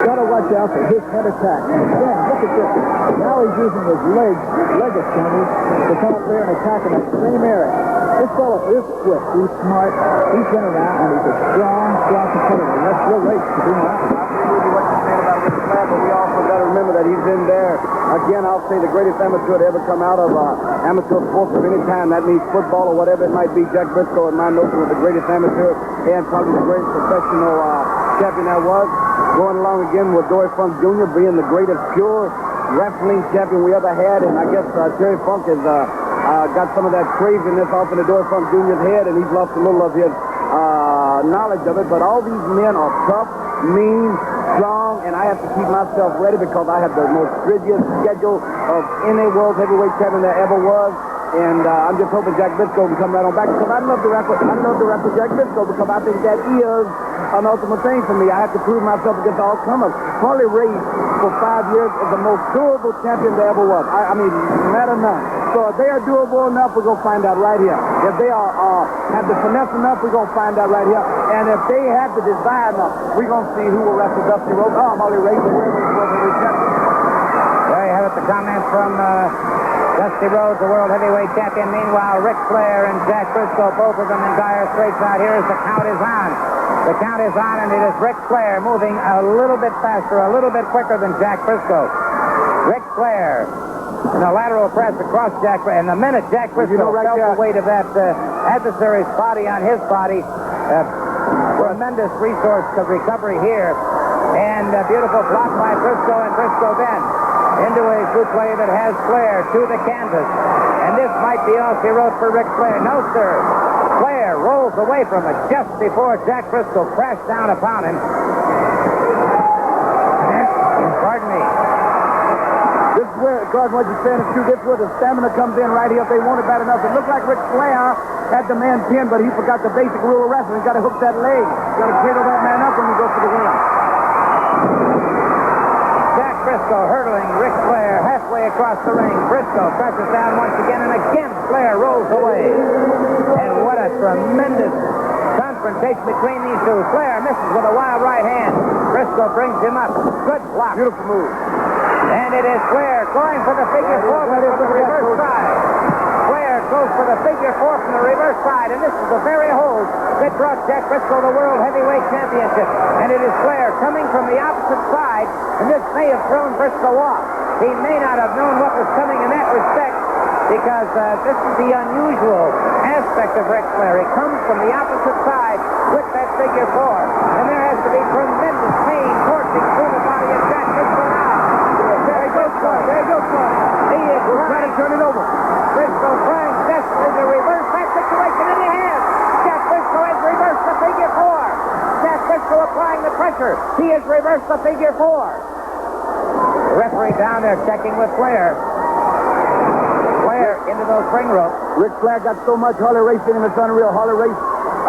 got to watch out for his head attack. Again, look at this. Now he's using his legs, leg extenders, to come up there and attack in that same area. This fellow is quick. He's smart. He's been around, and he's a strong competitor. That's your race to be honest. I agree with you what you're saying about Rick Flair, but we also got to remember that he's in there. Again, I'll say the greatest amateur to ever come out of amateur sports of any time. That means football or whatever it might be. Jack Brisco, in my notion, was the greatest amateur and probably the greatest professional champion that was. Going along again with Dory Funk Jr. being the greatest pure wrestling champion we ever had. And I guess Terry Funk has got some of that craziness off in the Dory Funk Jr.'s head, and he's lost a little of his knowledge of it. But all these men are tough, mean, strong, and I have to keep myself ready because I have the most rigid schedule of any world heavyweight champion there ever was. And I'm just hoping Jack Brisco can come right on back because I love the record Jack Brisco because I think that is an ultimate thing for me. I have to prove myself against all comers. Harley Race for 5 years is the most durable champion there ever was. I mean, matter none. So if they are durable enough, we're going to find out right here. If they have the finesse enough, we're going to find out right here. And if they have the desire enough, we're going to see who will wrestle Dusty Rhodes. Harley Race and whoever is world heavyweight champion. There you have it, the comments from Dusty Rhodes, the world heavyweight champion. Meanwhile, Ric Flair and Jack Brisco, both of them in dire straits out here as the count is on. The count is on, and it is Ric Flair moving a little bit faster, a little bit quicker than Jack Brisco. Ric Flair in a lateral press across Jack Brisco. And the minute Jack Brisco felt the weight of that adversary's body on his body, tremendous resource of recovery here. And a beautiful block by Brisco, and Brisco then into a play that has Flair to the canvas. And this might be off the road for Ric Flair. No, sir. Flair rolls away from it just before Jack Brisco crashed down upon him. Pardon me. This is where, Gordon, what you're saying is true. This is where the stamina comes in right here if they want it bad enough. It looked like Ric Flair had the man pinned, but he forgot the basic rule of wrestling. He's got to hook that leg. He's got to cradle that man up when he goes for the win. Jack Brisco hurdling Ric Flair halfway across the ring. Brisco presses down once again, and again Flair rolls away. And what a tremendous confrontation between these two. Flair misses with a wild right hand. Brisco brings him up. Good block. Beautiful move. And it is Flair going for the figure four from the reverse side. Flair goes for the figure four from the reverse side, and this is the very hold that brought Jack Brisco the World Heavyweight Championship. And it is Flair coming from the opposite side, and this may have thrown Brisco off. He may not have known what was coming in that respect, because this is the unusual aspect of Ric Flair. He comes from the opposite side with that figure four, and there has to be tremendous pain coursing through the body of Jack Brisco now. There he goes, there he goes. He is trying to turn it over. Brisco trying desperately to reverse that situation, and he has. Jack Brisco has reversed the figure four. Jack Brisco applying the pressure. He has reversed the figure four. The referee down there checking with Flair. Flair into those ring ropes. Ric Flair got so much Harley Race in him, it's unreal. Harley Race,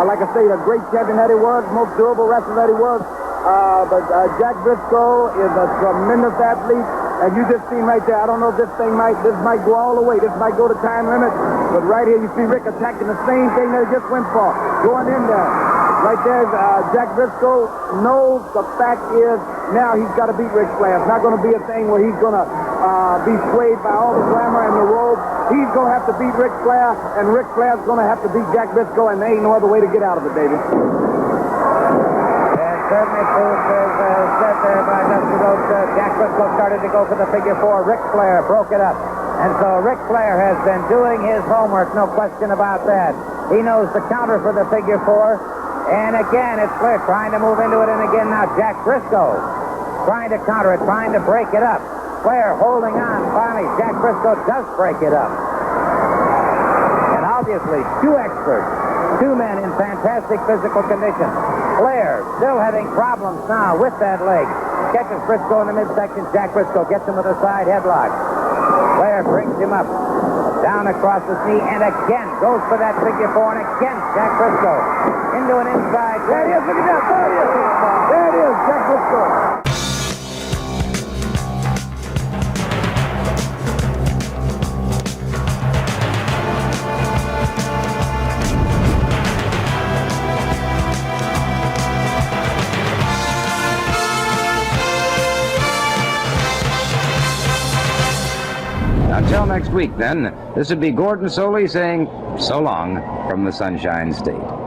like I say, a great champion that he was, most durable wrestler that he was. But Jack Brisco is a tremendous athlete, and you just seen right there. I don't know if this might go all the way. This might go to time limit, but right here you see Rick attacking the same thing that he just went for, going in there. Right there, Jack Brisco knows the fact is now he's got to beat Ric Flair. It's not going to be a thing where he's going to be swayed by all the glamour and the robe. He's going to have to beat Ric Flair, and Ric Flair's going to have to beat Jack Brisco, and there ain't no other way to get out of it, David. Certainly proves, as said there by Dusty Rhodes, Jack Brisco started to go for the figure four. Ric Flair broke it up. And so Ric Flair has been doing his homework, no question about that. He knows the counter for the figure four. And again, it's Flair trying to move into it. And again now Jack Brisco trying to counter it, trying to break it up. Flair holding on. Finally, Jack Brisco does break it up. And obviously, two experts. Two men in fantastic physical condition. Flair still having problems now with that leg. Catches Brisco in the midsection. Jack Brisco gets him with a side headlock. Flair brings him up. Down across his knee, and again goes for that figure four, and again Jack Brisco into an inside. There it is, look at that. There it is. There it is, Jack Brisco. Until next week, then, this would be Gordon Soley saying so long from the Sunshine State.